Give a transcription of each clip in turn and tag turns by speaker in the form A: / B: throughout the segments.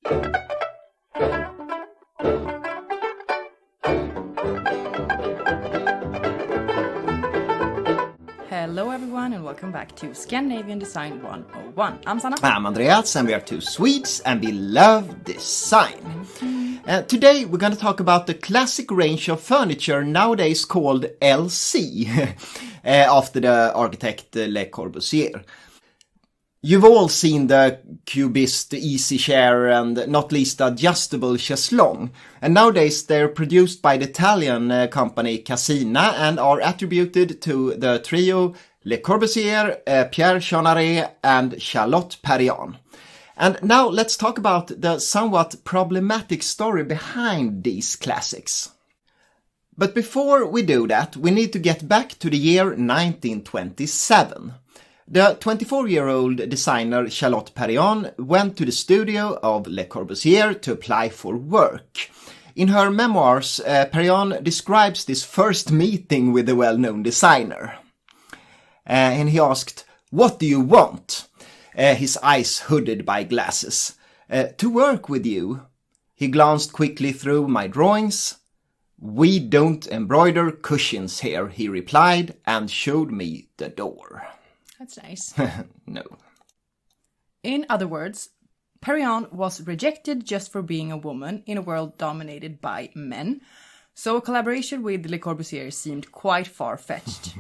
A: Hello everyone and welcome back to Scandinavian Design 101. I'm Sanna.
B: I'm Andreas and we are two Swedes and we love design. Today we're going to talk about the classic range of furniture nowadays called LC, after the architect Le Corbusier. You've all seen the cubist, the easy chair and not least the adjustable chaiselong. And nowadays they're produced by the Italian company Cassina and are attributed to the trio Le Corbusier, Pierre, Jeanneret and Charlotte Perriand. And now let's talk about the somewhat problematic story behind these classics. But before we do that, we need to get back to the year 1927. The 24-year-old designer Charlotte Perriand went to the studio of Le Corbusier to apply for work. In her memoirs, Perriand describes this first meeting with the well-known designer. And he asked, "What do you want?" His eyes hooded by glasses. "To work with you." He glanced quickly through my drawings. "We don't embroider cushions here," he replied, and showed me the door.
A: That's nice.
B: No.
A: In other words, Perriand was rejected just for being a woman in a world dominated by men, so a collaboration with Le Corbusier seemed quite far-fetched.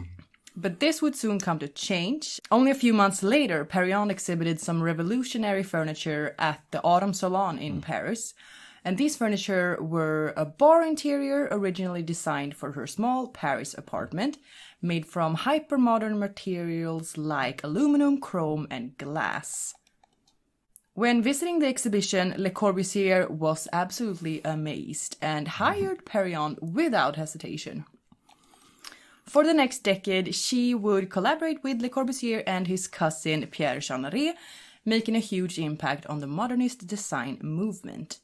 A: But this would soon come to change. Only a few months later, Perriand exhibited some revolutionary furniture at the Autumn Salon in Paris. And these furniture were a bar interior originally designed for her small Paris apartment, made from hyper-modern materials like aluminum, chrome and glass. When visiting the exhibition, Le Corbusier was absolutely amazed and hired Perriand without hesitation. For the next decade, she would collaborate with Le Corbusier and his cousin Pierre Jeanneret, making a huge impact on the modernist design movement.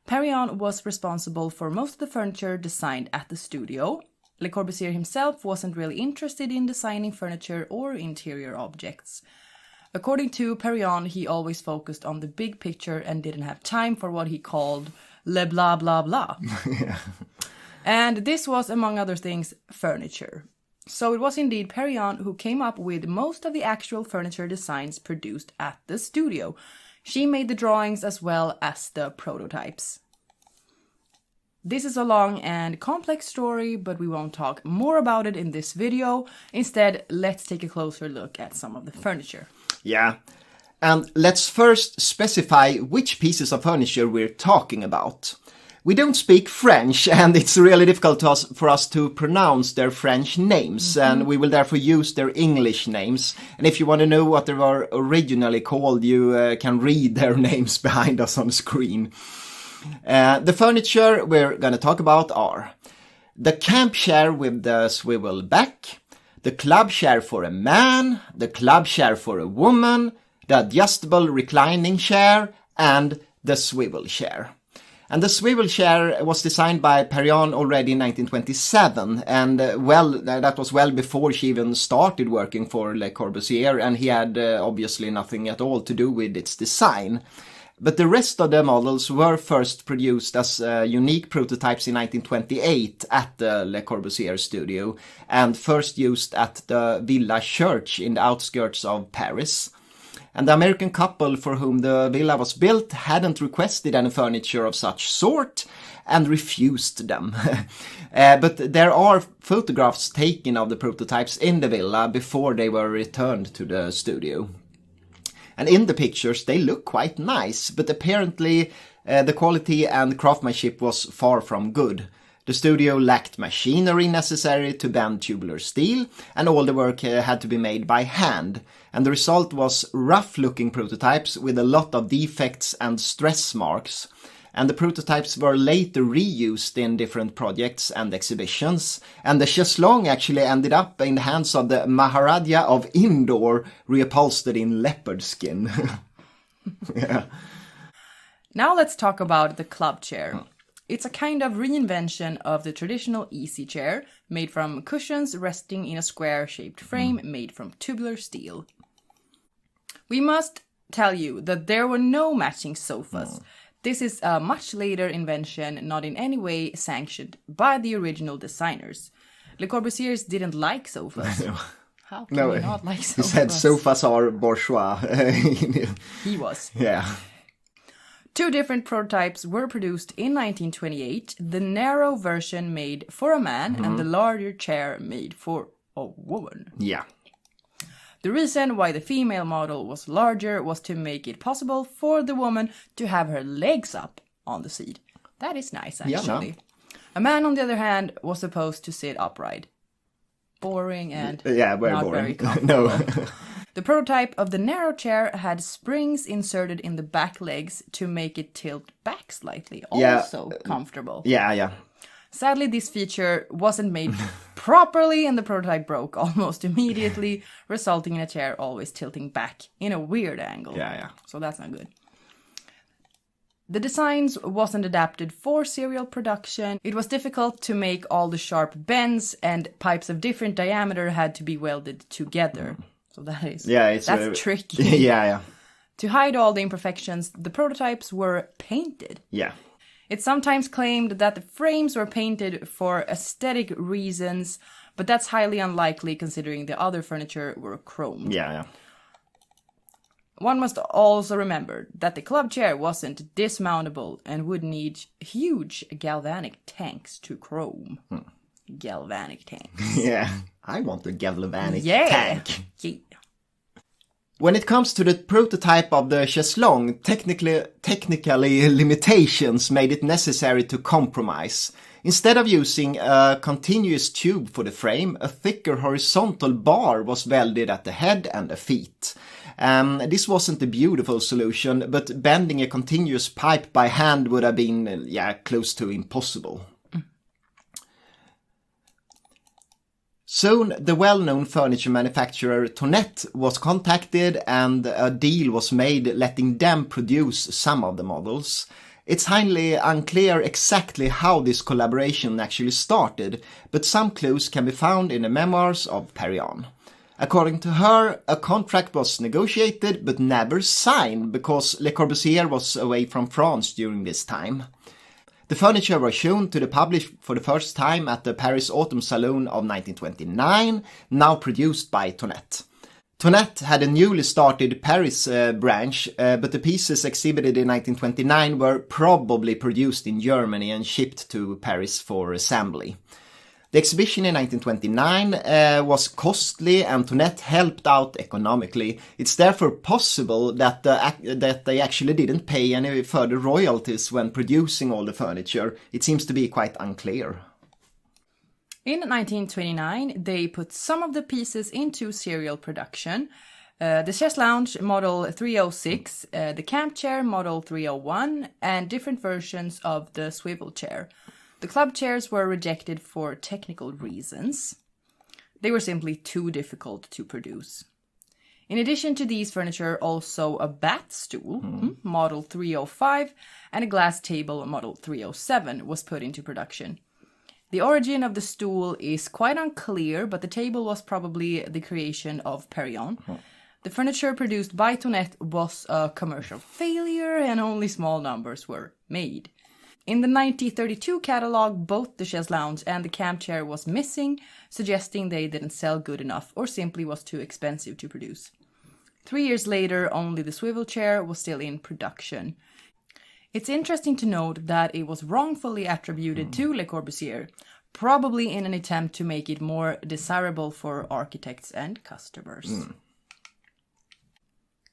A: Perriand was responsible for most of the furniture designed at the studio. Le Corbusier himself wasn't really interested in designing furniture or interior objects. According to Perriand, he always focused on the big picture and didn't have time for what he called le blah blah blah.
B: Yeah.
A: And this was, among other things, furniture. So it was indeed Perriand who came up with most of the actual furniture designs produced at the studio. She made the drawings as well as the prototypes. This is a long and complex story, but we won't talk more about it in this video. Instead, let's take a closer look at some of the furniture.
B: Yeah. And let's first specify which pieces of furniture we're talking about. We don't speak French, and it's really difficult for us to pronounce their French names, and we will therefore use their English names. And if you want to know what they were originally called, you can read their names behind us on screen. The furniture we're going to talk about are the camp chair with the swivel back, the club chair for a man, the club chair for a woman, the adjustable reclining chair, and the swivel chair. And the swivel chair was designed by Perriand already in 1927, and that was well before she even started working for Le Corbusier, and he had obviously nothing at all to do with its design. But the rest of the models were first produced as unique prototypes in 1928 at the Le Corbusier studio, and first used at the Villa Church in the outskirts of Paris. And the American couple for whom the villa was built hadn't requested any furniture of such sort and refused them. But there are photographs taken of the prototypes in the villa before they were returned to the studio. And in the pictures they look quite nice, but apparently the quality and craftsmanship was far from good. The studio lacked machinery necessary to bend tubular steel, and all the work had to be made by hand. And the result was rough-looking prototypes with a lot of defects and stress marks. And the prototypes were later reused in different projects and exhibitions. And the chaiselong actually ended up in the hands of the Maharaja of Indore, reupholstered in leopard skin. Yeah.
A: Now let's talk about the club chair. It's a kind of reinvention of the traditional easy chair, made from cushions resting in a square-shaped frame made from tubular steel. We must tell you that there were no matching sofas. This is a much later invention, not in any way sanctioned by the original designers. Le Corbusiers didn't like sofas. How can we not like sofas?
B: He said sofas are bourgeois.
A: He was.
B: Yeah.
A: 2 different prototypes were produced in 1928, the narrow version made for a man and the larger chair made for a woman.
B: Yeah.
A: The reason why the female model was larger was to make it possible for the woman to have her legs up on the seat. That is nice, actually.
B: Yeah, no.
A: A man, on the other hand, was supposed to sit upright. Boring and
B: very
A: not
B: boring.
A: very comfortable.
B: No.
A: The prototype of the narrow chair had springs inserted in the back legs to make it tilt back slightly. Also comfortable.
B: Yeah.
A: Sadly, this feature wasn't made properly and the prototype broke almost immediately, resulting in a chair always tilting back in a weird angle.
B: Yeah.
A: So that's not good. The designs wasn't adapted for serial production. It was difficult to make all the sharp bends, and pipes of different diameter had to be welded together. So that's tricky.
B: Yeah.
A: To hide all the imperfections, the prototypes were painted.
B: Yeah.
A: It's sometimes claimed that the frames were painted for aesthetic reasons, but that's highly unlikely considering the other furniture were chromed.
B: Yeah.
A: One must also remember that the club chair wasn't dismountable and would need huge galvanic tanks to chrome. Galvanic tanks.
B: Yeah. I want a galvanic tank.
A: Yeah.
B: When it comes to the prototype of the chaise longue, technically limitations made it necessary to compromise. Instead of using a continuous tube for the frame, a thicker horizontal bar was welded at the head and the feet. This wasn't a beautiful solution, but bending a continuous pipe by hand would have been, close to impossible. Soon, the well-known furniture manufacturer Tonnet was contacted and a deal was made letting them produce some of the models. It's highly unclear exactly how this collaboration actually started, but some clues can be found in the memoirs of Perriand. According to her, a contract was negotiated but never signed because Le Corbusier was away from France during this time. The furniture was shown to the public for the first time at the Paris Autumn Salon of 1929, now produced by Tonnet. Tonnet had a newly started Paris branch, but the pieces exhibited in 1929 were probably produced in Germany and shipped to Paris for assembly. The exhibition in 1929 was costly and Tonnet helped out economically. It's therefore possible that they actually didn't pay any further royalties when producing all the furniture. It seems to be quite unclear.
A: In 1929, they put some of the pieces into serial production. The chaise lounge model 306, the camp chair model 301, and different versions of the swivel chair. The club chairs were rejected for technical reasons. They were simply too difficult to produce. In addition to these furniture, also a bat stool, model 305, and a glass table, model 307, was put into production. The origin of the stool is quite unclear, but the table was probably the creation of Perriand. The furniture produced by Tonnet was a commercial failure, and only small numbers were made. In the 1932 catalog, both the chaise lounge and the camp chair was missing, suggesting they didn't sell good enough or simply was too expensive to produce. 3 years later, only the swivel chair was still in production. It's interesting to note that it was wrongfully attributed to Le Corbusier, probably in an attempt to make it more desirable for architects and customers.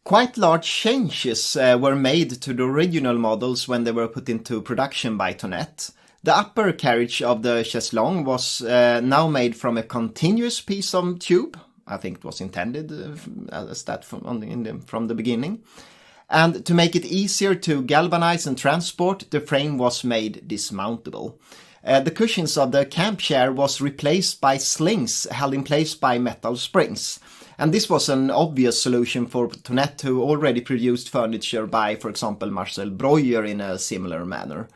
B: Quite large changes were made to the original models when they were put into production by Tonnet. The upper carriage of the chaise longue was now made from a continuous piece of tube. I think it was intended as that from the beginning. And to make it easier to galvanize and transport, the frame was made dismountable. The cushions of the camp chair was replaced by slings held in place by metal springs. And this was an obvious solution for Tonnet, who already produced furniture by, for example, Marcel Breuer in a similar manner.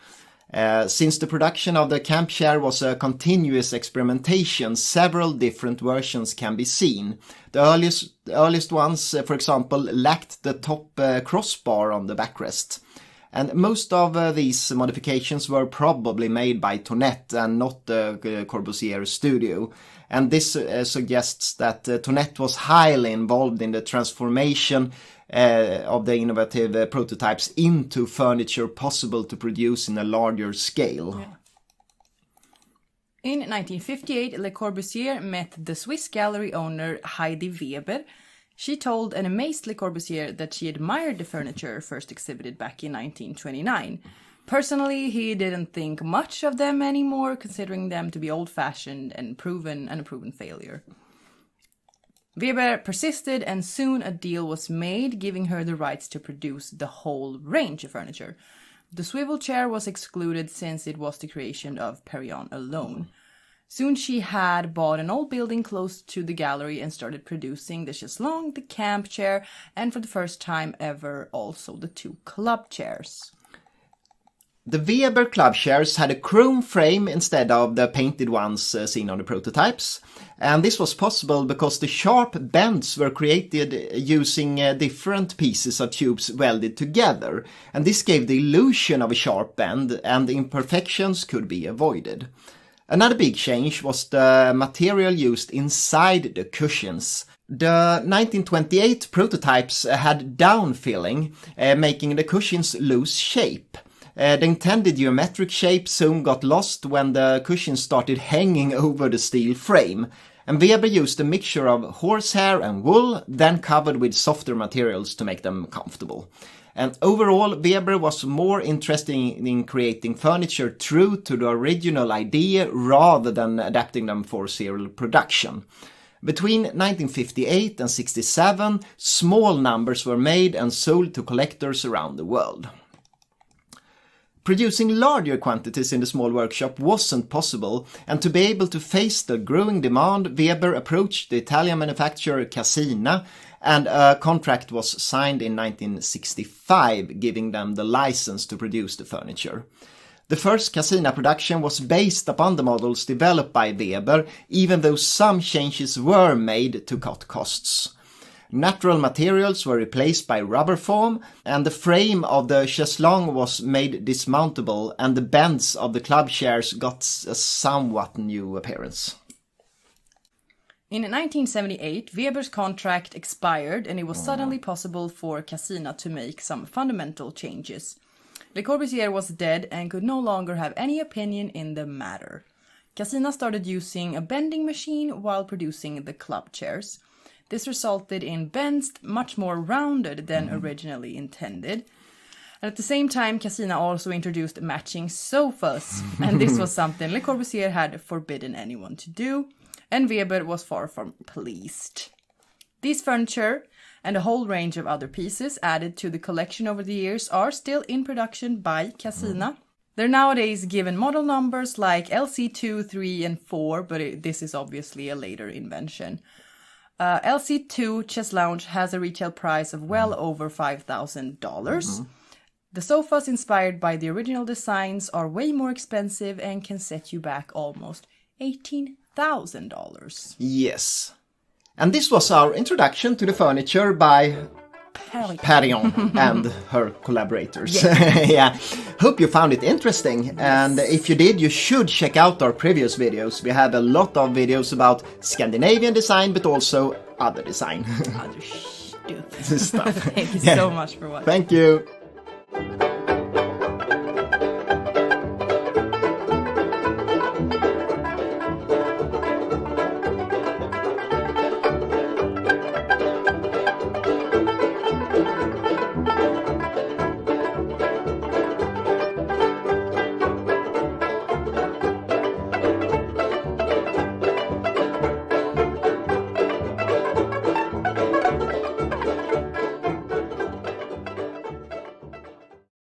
B: Since the production of the camp chair was a continuous experimentation, several different versions can be seen. The earliest ones, for example, lacked the top crossbar on the backrest. And most of these modifications were probably made by Tonnet and not the Corbusier studio. And this suggests that Tonnet was highly involved in the transformation of the innovative prototypes into furniture possible to produce in a larger scale.
A: Yeah. In 1958, Le Corbusier met the Swiss gallery owner Heidi Weber. She told an amazed Le Corbusier that she admired the furniture first exhibited back in 1929. Personally, he didn't think much of them anymore, considering them to be old-fashioned and a proven failure. Weber persisted, and soon a deal was made, giving her the rights to produce the whole range of furniture. The swivel chair was excluded since it was the creation of Perriand alone. Soon she had bought an old building close to the gallery and started producing the chaise-longue, the camp chair, and for the first time ever also the 2 club chairs.
B: The Weber club chairs had a chrome frame instead of the painted ones seen on the prototypes. And this was possible because the sharp bends were created using different pieces of tubes welded together. And this gave the illusion of a sharp bend, and the imperfections could be avoided. Another big change was the material used inside the cushions. The 1928 prototypes had down-filling, making the cushions lose shape. The intended geometric shape soon got lost when the cushions started hanging over the steel frame. And Weber used a mixture of horsehair and wool, then covered with softer materials to make them comfortable. And overall, Weber was more interested in creating furniture true to the original idea rather than adapting them for serial production. Between 1958 and 67, small numbers were made and sold to collectors around the world. Producing larger quantities in the small workshop wasn't possible, and to be able to face the growing demand, Weber approached the Italian manufacturer Cassina, and a contract was signed in 1965, giving them the license to produce the furniture. The first Cassina production was based upon the models developed by Weber, even though some changes were made to cut costs. Natural materials were replaced by rubber foam, and the frame of the chaise-longue was made dismountable, and the bends of the club chairs got a somewhat new appearance.
A: In 1978, Weber's contract expired, and it was suddenly possible for Cassina to make some fundamental changes. Le Corbusier was dead and could no longer have any opinion in the matter. Cassina started using a bending machine while producing the club chairs. This resulted in bends much more rounded than originally intended. And at the same time, Cassina also introduced matching sofas, and this was something Le Corbusier had forbidden anyone to do, and Weber was far from pleased. These furniture and a whole range of other pieces added to the collection over the years are still in production by Cassina. They're nowadays given model numbers like LC2, 3, and 4, but this is obviously a later invention. LC2 Chaise Lounge has a retail price of well over $5,000. The sofas inspired by the original designs are way more expensive and can set you back almost $18,000.
B: Yes. And this was our introduction to the furniture by Perriand and her collaborators.
A: Yes.
B: Yeah. Hope you found it interesting. Yes. And if you did, you should check out our previous videos. We have a lot of videos about Scandinavian design, but also other design.
A: Other stupid
B: stuff.
A: Thank you so much for watching.
B: Thank you.